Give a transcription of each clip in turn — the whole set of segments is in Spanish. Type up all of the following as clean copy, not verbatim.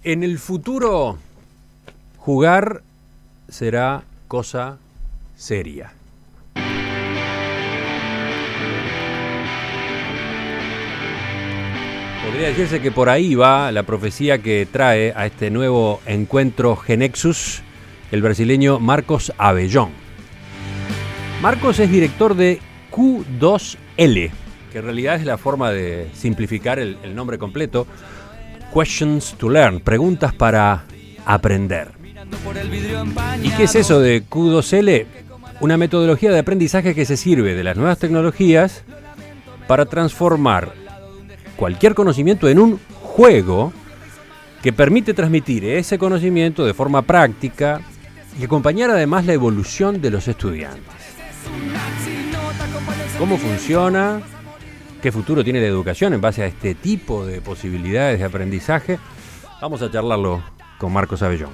En el futuro, jugar será cosa seria. Podría decirse que por ahí va la profecía que trae a este nuevo encuentro Genexus el brasileño Marcos Abellón. Marcos es director de Q2L, que en realidad es la forma de simplificar el nombre completo. Questions to Learn, preguntas para aprender. ¿Y qué es eso de Q2L? Una metodología de aprendizaje que se sirve de las nuevas tecnologías para transformar cualquier conocimiento en un juego que permite transmitir ese conocimiento de forma práctica y acompañar además la evolución de los estudiantes. ¿Cómo funciona? ¿Qué futuro tiene la educación en base a este tipo de posibilidades de aprendizaje? Vamos a charlarlo con Marcos Abellón.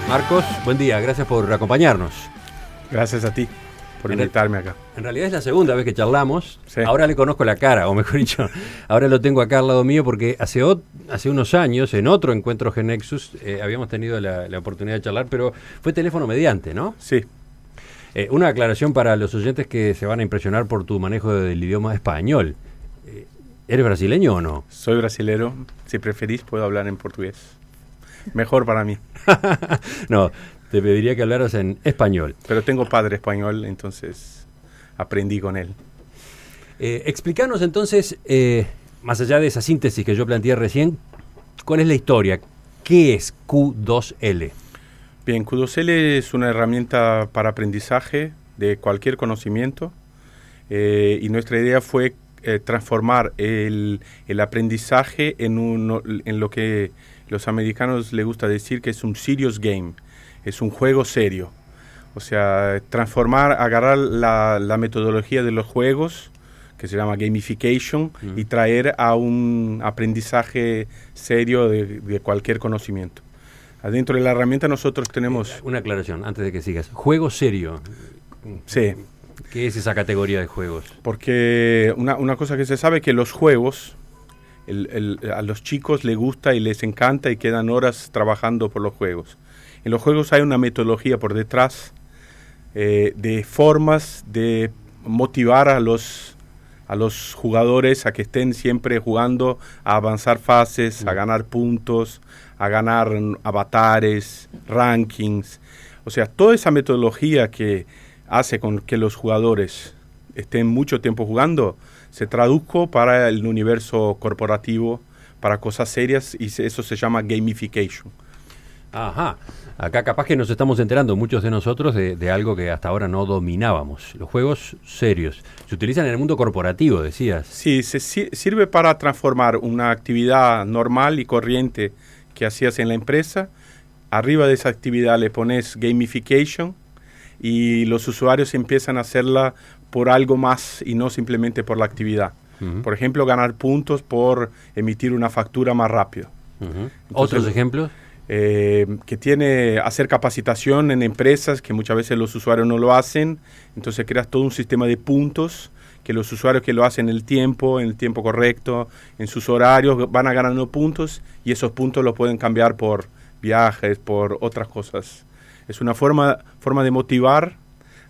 Marcos, buen día, gracias por acompañarnos. Gracias a ti por invitarme acá. En realidad es la segunda vez que charlamos. Sí. Ahora le conozco la cara, o mejor dicho, ahora lo tengo acá al lado mío porque hace unos años, en otro encuentro Genexus, habíamos tenido la oportunidad de charlar, pero fue teléfono mediante, ¿no? Sí. Una aclaración para los oyentes que se van a impresionar por tu manejo del idioma español. ¿Eres brasileño o no? Soy brasilero. Si preferís, puedo hablar en portugués. Mejor para mí. No, te pediría que hablaras en español. Pero tengo padre español, entonces aprendí con él. Explícanos entonces, más allá de esa síntesis que yo planteé recién, ¿cuál es la historia? ¿Qué es Q2L? Bien, Q2L es una herramienta para aprendizaje de cualquier conocimiento y nuestra idea fue transformar el aprendizaje en lo que los americanos les gusta decir que es un serious game, es un juego serio. O sea, agarrar la metodología de los juegos, que se llama gamification, y traer a un aprendizaje serio de cualquier conocimiento. Adentro de la herramienta nosotros tenemos... Una aclaración, antes de que sigas. Juego serio. Sí. ¿Qué es esa categoría de juegos? Porque una cosa que se sabe es que los juegos, a los chicos les gusta y les encanta y quedan horas trabajando por los juegos. En los juegos hay una metodología por detrás de formas de motivar a los jugadores a que estén siempre jugando, a avanzar fases, a ganar puntos, a ganar avatares, rankings. O sea, toda esa metodología que hace con que los jugadores estén mucho tiempo jugando, se tradujo para el universo corporativo, para cosas serias, y eso se llama gamification. Ajá. Acá capaz que nos estamos enterando muchos de nosotros de algo que hasta ahora no dominábamos. Los juegos serios. Se utilizan en el mundo corporativo, decías. Sí, sirve para transformar una actividad normal y corriente que hacías en la empresa. Arriba de esa actividad le pones gamification y los usuarios empiezan a hacerla por algo más y no simplemente por la actividad. Uh-huh. Por ejemplo, ganar puntos por emitir una factura más rápido. Uh-huh. ¿Otros ejemplos? Que hacer capacitación en empresas que muchas veces los usuarios no lo hacen, entonces creas todo un sistema de puntos que los usuarios que lo hacen en el tiempo correcto, en sus horarios, van a ganando puntos y esos puntos los pueden cambiar por viajes, por otras cosas. Es una forma de motivar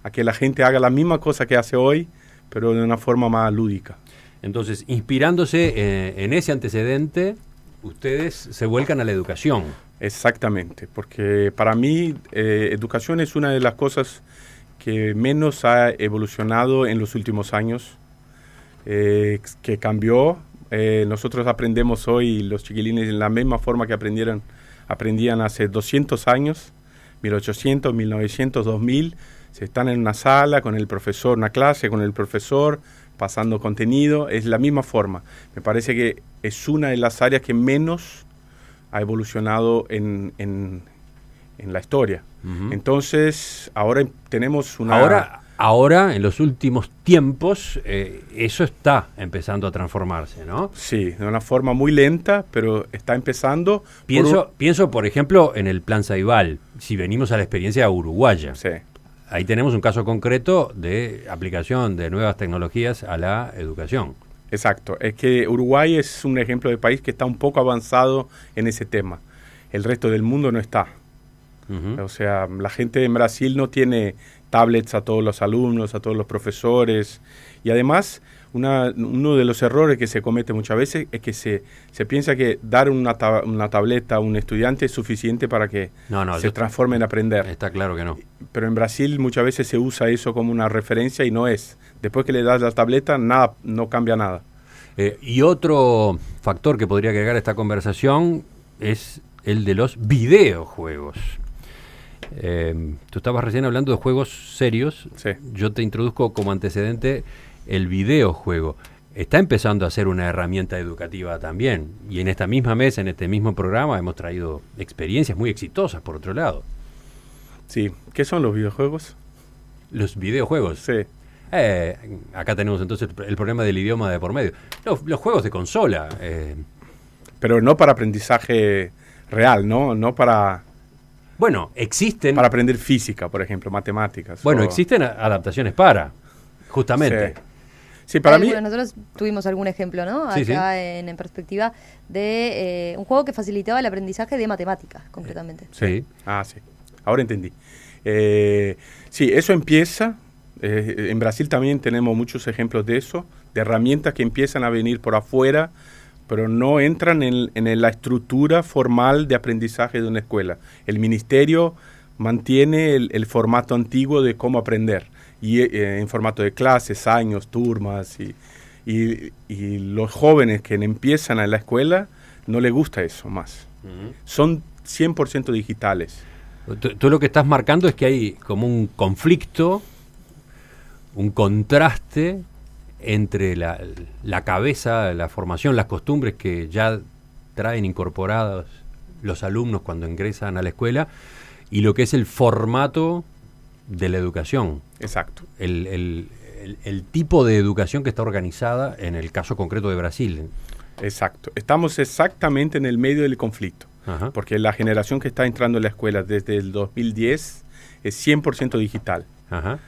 a que la gente haga la misma cosa que hace hoy, pero de una forma más lúdica. Entonces, inspirándose en ese antecedente, ustedes se vuelcan a la educación. Exactamente, porque para mí educación es una de las cosas que menos ha evolucionado en los últimos años, que cambió. Nosotros aprendemos hoy, los chiquilines, en la misma forma que aprendían hace 200 años, 1800, 1900, 2000. Se están en una sala con el profesor, una clase con el profesor, pasando contenido. Es la misma forma. Me parece que es una de las áreas que menos ha evolucionado en la historia. Uh-huh. Entonces, ahora tenemos una... Ahora, en los últimos tiempos, eso está empezando a transformarse, ¿no? Sí, de una forma muy lenta, pero está empezando. Pienso, por ejemplo, en el Plan Ceibal, si venimos a la experiencia uruguaya. Sí. Ahí tenemos un caso concreto de aplicación de nuevas tecnologías a la educación. Exacto. Es que Uruguay es un ejemplo de país que está un poco avanzado en ese tema. El resto del mundo no está. Ujú. O sea, la gente en Brasil no tiene tablets a todos los alumnos, a todos los profesores. Y además, uno de los errores que se comete muchas veces es que se piensa que dar una tableta a un estudiante es suficiente para que se transforme en aprender. Está claro que no. Pero en Brasil muchas veces se usa eso como una referencia y no es. Después que le das la tableta, nada, no cambia nada. Y otro factor que podría agregar a esta conversación es el de los videojuegos. Tú estabas recién hablando de juegos serios. Sí. Yo te introduzco como antecedente el videojuego. Está empezando a ser una herramienta educativa también. Y en esta misma mesa, en este mismo programa, hemos traído experiencias muy exitosas, por otro lado. Sí. ¿Qué son los videojuegos? Los videojuegos. Sí. Acá tenemos entonces el problema del idioma de por medio. Los juegos de consola. Pero no para aprendizaje real, ¿no? No para... Bueno, existen... Para aprender física, por ejemplo, matemáticas. Bueno, existen adaptaciones para, justamente. Sí. Sí, para mí... Bueno, nosotros tuvimos algún ejemplo, ¿no? Sí, Acá sí. En perspectiva de un juego que facilitaba el aprendizaje de matemáticas, concretamente. Sí. Ah, sí. Ahora entendí. Sí, eso empieza. En Brasil también tenemos muchos ejemplos de eso, de herramientas que empiezan a venir por afuera, pero no entran en la estructura formal de aprendizaje de una escuela. El ministerio mantiene el formato antiguo de cómo aprender, y en formato de clases, años, turmas, y los jóvenes que empiezan en la escuela no les gusta eso más. Uh-huh. Son 100% digitales. Tú lo que estás marcando es que hay como un conflicto, un contraste entre la cabeza, la formación, las costumbres que ya traen incorporadas los alumnos cuando ingresan a la escuela y lo que es el formato de la educación. Exacto. El tipo de educación que está organizada en el caso concreto de Brasil. Exacto. Estamos exactamente en el medio del conflicto. Ajá. Porque la generación que está entrando a la escuela desde el 2010 es 100% digital. Ajá.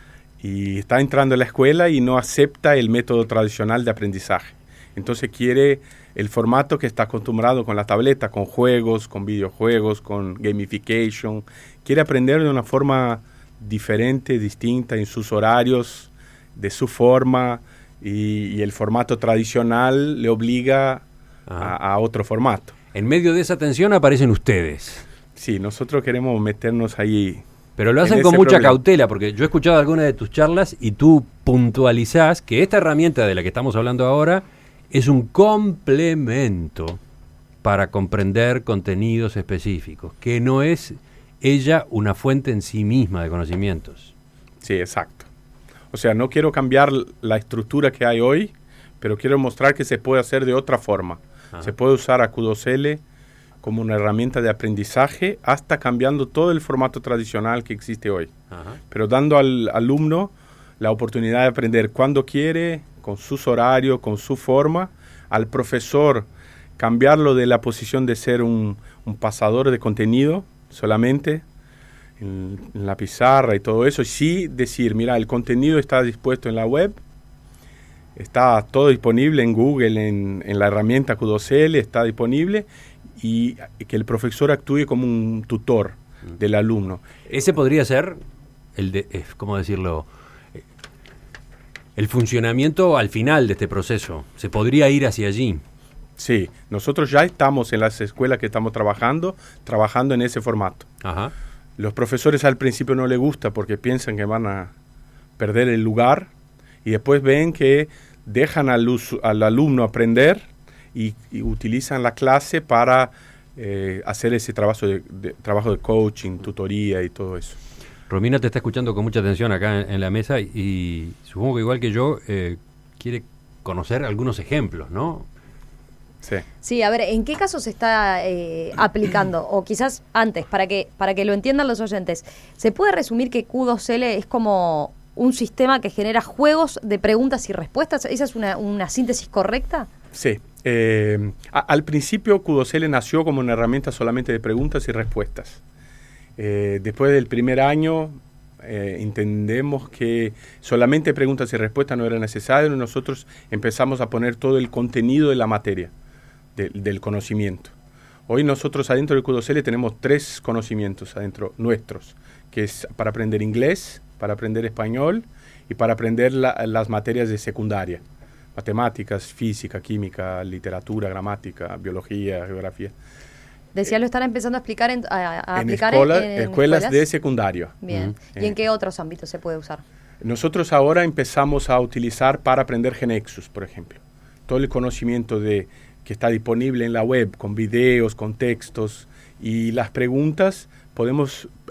Y está entrando a la escuela y no acepta el método tradicional de aprendizaje. Entonces quiere el formato que está acostumbrado con la tableta, con juegos, con videojuegos, con gamification. Quiere aprender de una forma diferente, distinta, en sus horarios, de su forma, y el formato tradicional le obliga a otro formato. En medio de esa tensión aparecen ustedes. Sí, nosotros queremos meternos ahí. Pero lo hacen con mucha cautela, porque yo he escuchado algunas de tus charlas y tú puntualizás que esta herramienta de la que estamos hablando ahora es un complemento para comprender contenidos específicos, que no es ella una fuente en sí misma de conocimientos. Sí, exacto. O sea, no quiero cambiar la estructura que hay hoy, pero quiero mostrar que se puede hacer de otra forma. Ajá. Se puede usar a Q2L como una herramienta de aprendizaje hasta cambiando todo el formato tradicional que existe hoy. Ajá. Pero dando al alumno la oportunidad de aprender cuando quiere, con sus horarios, con su forma. Al profesor cambiarlo de la posición de ser un pasador de contenido solamente en la pizarra y todo eso. Y sí decir, mira, el contenido está dispuesto en la web, está todo disponible en Google, en la herramienta Q2L, está disponible, y que el profesor actúe como un tutor del alumno. Ese podría ser ¿cómo decirlo? El funcionamiento al final de este proceso. Se podría ir hacia allí. Sí, nosotros ya estamos en las escuelas que estamos trabajando en ese formato. Ajá. Los profesores al principio no les gusta porque piensan que van a perder el lugar, y después ven que dejan al alumno aprender y utilizan la clase para hacer ese trabajo de coaching, tutoría y todo eso. Romina te está escuchando con mucha atención acá en la mesa y supongo que igual que yo quiere conocer algunos ejemplos, ¿no? Sí. Sí, a ver, ¿en qué caso se está aplicando? O quizás antes, para que lo entiendan los oyentes. ¿Se puede resumir que Q2L es como un sistema que genera juegos de preguntas y respuestas? ¿Esa es una síntesis correcta? Sí. Al principio Q2L nació como una herramienta solamente de preguntas y respuestas. Después del primer año entendemos que solamente preguntas y respuestas no era necesario, nosotros empezamos a poner todo el contenido de la materia, del conocimiento. Hoy nosotros adentro del Q2L tenemos 3 conocimientos adentro nuestros, que es para aprender inglés, para aprender español y para aprender las materias de secundaria. Matemáticas, física, química, literatura, gramática, biología, geografía. Decía, lo están empezando a explicar a aplicar en escuelas de secundario. Bien. ¿Y en qué otros ámbitos se puede usar? Nosotros ahora empezamos a utilizar para aprender GeneXus, por ejemplo. Todo el conocimiento que está disponible en la web, con videos, con textos y las preguntas,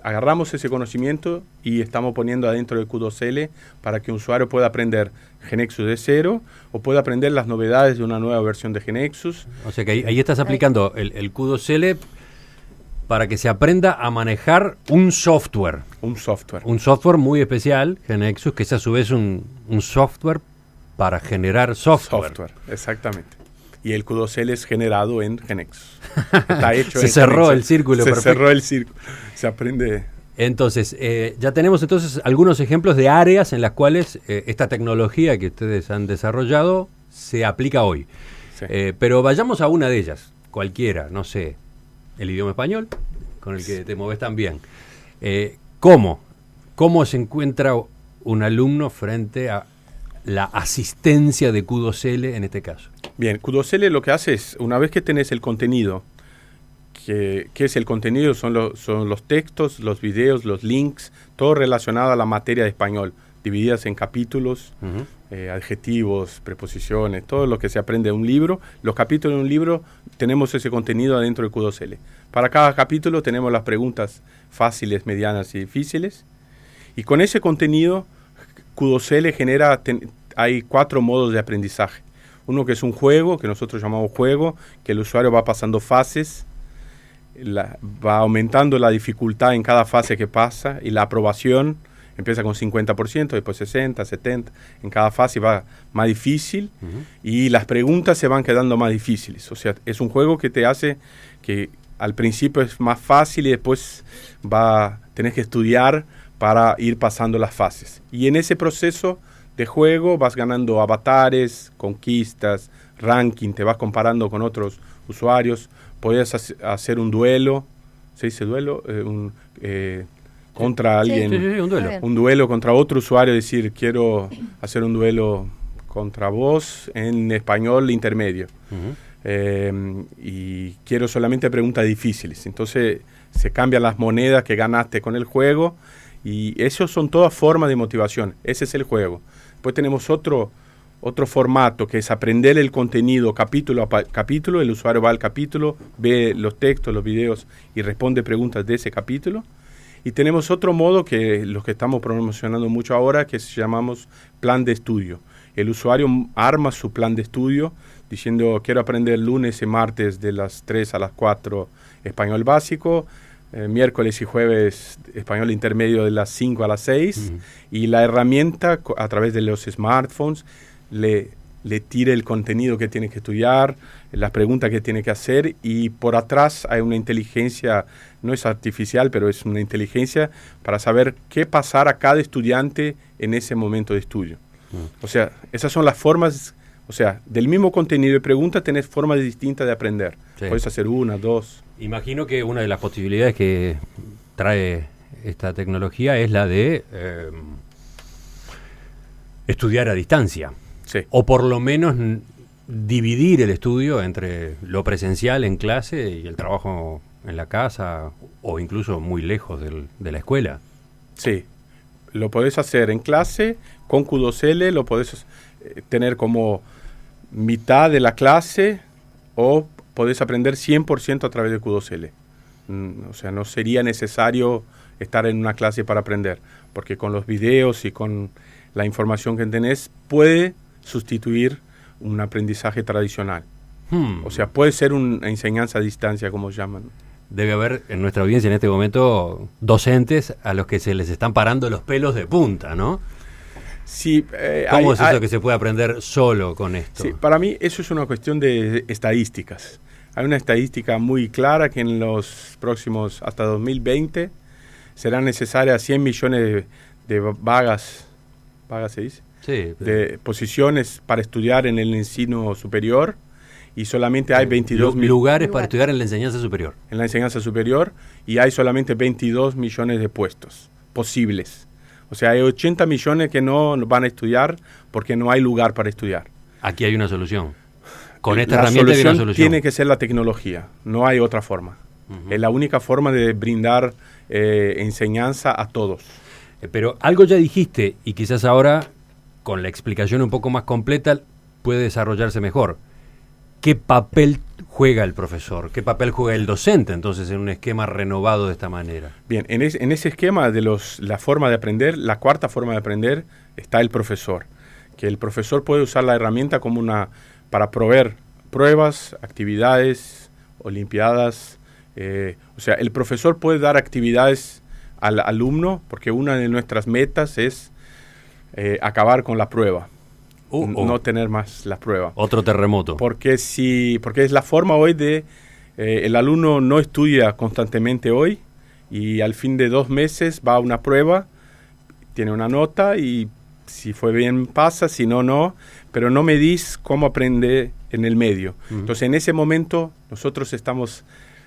agarramos ese conocimiento y estamos poniendo adentro del Q2L para que un usuario pueda aprender GeneXus de cero o pueda aprender las novedades de una nueva versión de GeneXus. O sea que ahí estás aplicando el Q2L para que se aprenda a manejar un software. Un software. Un software muy especial, GeneXus, que es a su vez un software para generar software. Exactamente. Y el Q2L es generado en GeneXus. Está hecho se cerró el círculo. Se cerró el círculo. Se aprende. Entonces, ya tenemos entonces algunos ejemplos de áreas en las cuales esta tecnología que ustedes han desarrollado se aplica hoy. Sí. Pero vayamos a una de ellas, cualquiera, no sé, el idioma español, con el que te mueves tan bien. ¿Cómo se encuentra un alumno frente a la asistencia de Q2L en este caso? Bien, Q2L lo que hace es, una vez que tenés el contenido, ¿qué es el contenido? Son los textos, los videos, los links, todo relacionado a la materia de español, divididas en capítulos, adjetivos, preposiciones, todo lo que se aprende en un libro. Los capítulos de un libro tenemos ese contenido adentro del Q2L. Para cada capítulo tenemos las preguntas fáciles, medianas y difíciles. Y con ese contenido, Q2L genera, hay 4 modos de aprendizaje. Uno que es un juego, que nosotros llamamos juego, que el usuario va pasando fases, va aumentando la dificultad en cada fase que pasa y la aprobación empieza con 50%, después 60, 70, en cada fase va más difícil y las preguntas se van quedando más difíciles. O sea, es un juego que te hace que al principio es más fácil y después tenés que estudiar para ir pasando las fases. Y en ese proceso de juego vas ganando avatares, conquistas, ranking, te vas comparando con otros usuarios, podés hacer un duelo, ¿se dice duelo? Contra alguien, sí, un duelo. Un duelo contra otro usuario, decir, quiero hacer un duelo contra vos en español intermedio. Y quiero solamente preguntas difíciles. Entonces se cambian las monedas que ganaste con el juego y esos son todas formas de motivación. Ese es el juego. Después tenemos otro formato que es aprender el contenido capítulo a capítulo. El usuario va al capítulo, ve los textos, los videos y responde preguntas de ese capítulo. Y tenemos otro modo que los que estamos promocionando mucho ahora, que llamamos plan de estudio. El usuario arma su plan de estudio diciendo quiero aprender lunes y martes de las 3 a las 4 español básico, miércoles y jueves español intermedio de las 5 a las 6 y la herramienta a través de los smartphones le tira el contenido que tiene que estudiar, las preguntas que tiene que hacer y por atrás hay una inteligencia, no es artificial, pero es una inteligencia para saber qué pasar a cada estudiante en ese momento de estudio. O sea, esas son las formas, o sea, del mismo contenido de preguntas tenés formas distintas de aprender. Sí. Puedes hacer 1, 2. Imagino que una de las posibilidades que trae esta tecnología es la de estudiar a distancia. Sí. O por lo menos dividir el estudio entre lo presencial en clase y el trabajo en la casa o incluso muy lejos de la escuela. Sí, lo podés hacer en clase, con Q2L, lo podés tener como mitad de la clase o podés aprender 100% a través de Q2L. O sea, no sería necesario estar en una clase para aprender, porque con los videos y con la información que tenés puede sustituir un aprendizaje tradicional. O sea, puede ser una enseñanza a distancia, como llaman. Debe haber en nuestra audiencia en este momento docentes a los que se les están parando los pelos de punta, ¿no? Sí, ¿Cómo es eso que se puede aprender solo con esto? Sí, para mí eso es una cuestión de estadísticas. Hay una estadística muy clara que en los próximos, hasta 2020, serán necesarias 100 millones de vagas se dice, Sí, de posiciones para estudiar en el ensino superior, y solamente hay 22 lugares para estudiar en la enseñanza superior. en la enseñanza superior, y hay solamente 22 millones de puestos posibles. O sea, hay 80 millones que no van a estudiar porque no hay lugar para estudiar. Aquí hay una solución. Con esta La herramienta hay una solución solución. tiene que ser la tecnología, no hay otra forma. Es la única forma de brindar enseñanza a todos. Pero algo ya dijiste, y quizás ahora, con la explicación un poco más completa, puede desarrollarse mejor. ¿Qué papel juega el profesor? ¿Qué papel juega el docente, entonces, en un esquema renovado de esta manera? Bien, en ese esquema de la forma de aprender, la cuarta forma de aprender, está el profesor. Que el profesor puede usar la herramienta como para proveer pruebas, actividades, olimpiadas. O sea, el profesor puede dar actividades al alumno, porque una de nuestras metas es acabar con la prueba. No tener más la prueba. Otro terremoto. Porque es la forma hoy de el alumno no estudia constantemente hoy, y al fin de 2 meses va a una prueba, tiene una nota, y si fue bien pasa, si no, no, pero no medís cómo aprende en el medio. Entonces, en ese momento nosotros estamos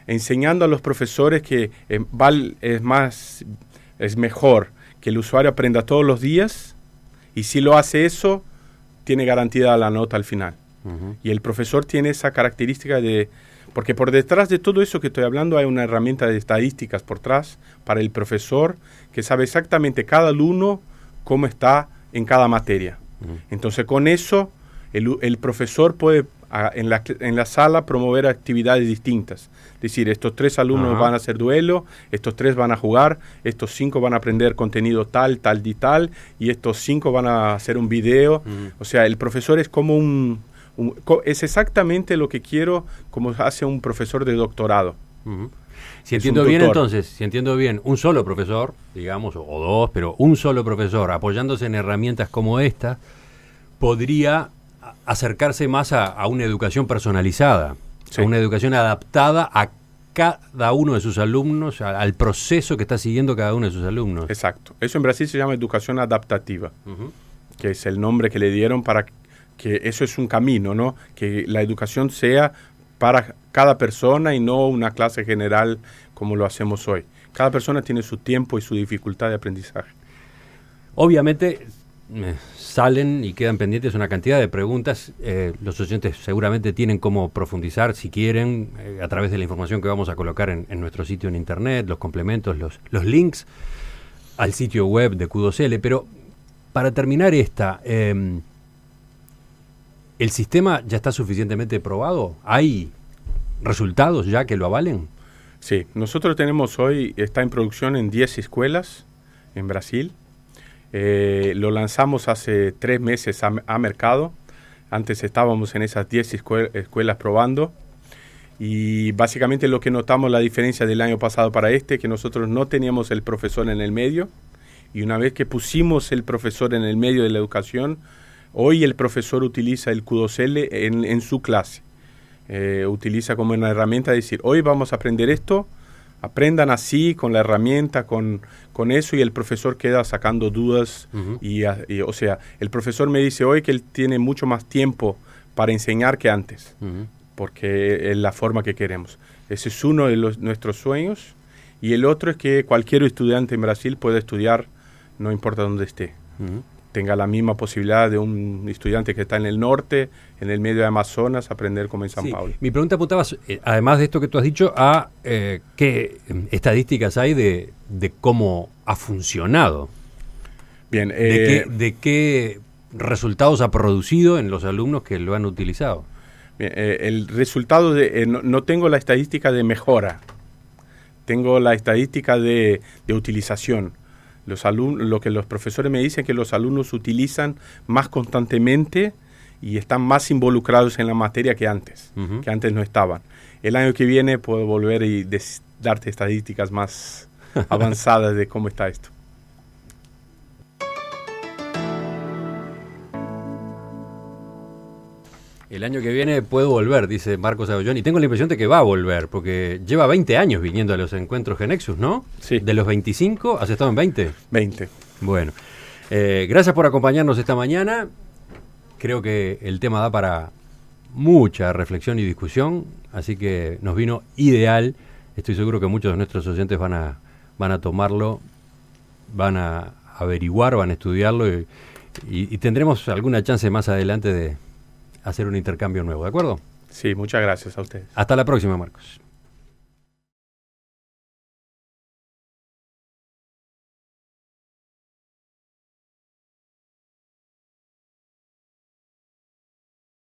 enseñando a los profesores que es mejor que el usuario aprenda todos los días, y si lo hace eso, tiene garantida la nota al final. Y el profesor tiene esa característica porque por detrás de todo eso que estoy hablando hay una herramienta de estadísticas por atrás para el profesor, que sabe exactamente cada alumno cómo está en cada materia. Entonces, con eso el profesor puede en la sala promover actividades distintas. Es decir, estos 3 alumnos van a hacer duelo, estos 3 van a jugar, estos 5 van a aprender contenido tal y tal, y estos 5 van a hacer un video. O sea, el profesor es como es exactamente lo que quiero, como hace un profesor de doctorado. Si entiendo bien, entonces, si entiendo bien, un solo profesor, digamos, o 2, pero un solo profesor, apoyándose en herramientas como esta, podría acercarse más a una educación personalizada, a una educación adaptada a cada uno de sus alumnos, al proceso que está siguiendo cada uno de sus alumnos. Exacto. Eso en Brasil se llama educación adaptativa, que es el nombre que le dieron para que eso es un camino, ¿no? Que la educación sea para cada persona y no una clase general como lo hacemos hoy. Cada persona tiene su tiempo y su dificultad de aprendizaje. Obviamente salen y quedan pendientes una cantidad de preguntas. Los oyentes seguramente tienen cómo profundizar, si quieren, a través de la información que vamos a colocar en nuestro sitio en internet, los complementos, los links al sitio web de Q2L. Pero para terminar ¿el sistema ya está suficientemente probado? ¿Hay resultados ya que lo avalen? Sí, nosotros tenemos hoy, está en producción en 10 escuelas en Brasil. Lo lanzamos hace 3 meses a mercado. Antes estábamos en esas 10 escuelas probando. Y básicamente lo que notamos la diferencia del año pasado para que nosotros no teníamos el profesor en el medio. Y una vez que pusimos el profesor en el medio de la educación, hoy el profesor utiliza el Q2L en su clase. Utiliza como una herramienta de decir, hoy vamos a aprender esto, aprendan así, con la herramienta, con eso, y el profesor queda sacando dudas. O sea, el profesor me dice hoy que él tiene mucho más tiempo para enseñar que antes, porque es la forma que queremos. Ese es uno de nuestros sueños, y el otro es que cualquier estudiante en Brasil puede estudiar, no importa dónde esté. Tenga la misma posibilidad de un estudiante que está en el norte, en el medio de Amazonas, aprender como en San Paulo. Mi pregunta apuntaba, además de esto que tú has dicho, a qué estadísticas hay de cómo ha funcionado. Bien, de qué resultados ha producido en los alumnos que lo han utilizado. Bien, el resultado no tengo la estadística de mejora, tengo la estadística de utilización. Lo que los profesores me dicen es que los alumnos utilizan más constantemente y están más involucrados en la materia que antes no estaban. El año que viene puedo volver y darte estadísticas más avanzadas de cómo está esto. El año que viene puedo volver, dice Marcos Abellón, y tengo la impresión de que va a volver, porque lleva 20 años viniendo a los encuentros Genexus, ¿no? Sí. De los 25, ¿has estado en 20? 20. Bueno, gracias por acompañarnos esta mañana. Creo que el tema da para mucha reflexión y discusión, así que nos vino ideal. Estoy seguro que muchos de nuestros oyentes van a tomarlo, van a averiguar, van a estudiarlo y tendremos alguna chance más adelante de hacer un intercambio nuevo, ¿de acuerdo? Sí, muchas gracias a ustedes. Hasta la próxima, Marcos.